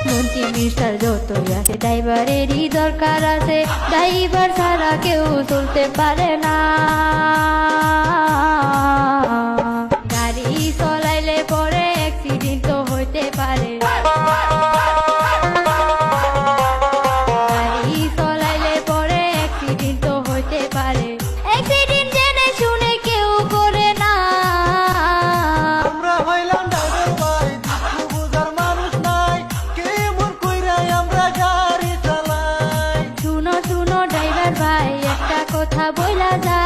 মন্ত্রী মিনিস্টার যতই আছে ড্রাইভারেরই দরকার আছে, ড্রাইভার ছাড়া কেউ চলতে পারে না। গাড়ি চলাইলে পরে অ্যাক্সিডেন্ট তো হইতে পারে, গাড়ি চলাইলে পরে অ্যাক্সিডেন্ট তো হইতে পারে। অ্যাক্সিডেন্ট জেনে শুনে কেউ করে না। আমরা হইলাম ড্রাইভার ভাই, দুঃখ বুঝার মানুষ নাই, কেমন কইরাই আমরা গাড়ি চালাই। শুনো শুনো ড্রাইভার ভাই, একটা কথা বইলা যায়,